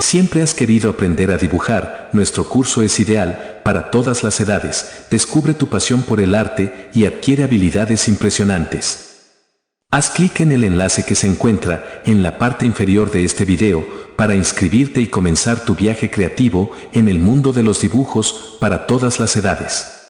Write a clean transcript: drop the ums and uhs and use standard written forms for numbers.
Siempre has querido aprender a dibujar, nuestro curso es ideal para todas las edades. Descubre tu pasión por el arte y adquiere habilidades impresionantes. Haz clic en el enlace que se encuentra en la parte inferior de este video para inscribirte y comenzar tu viaje creativo en el mundo de los dibujos para todas las edades.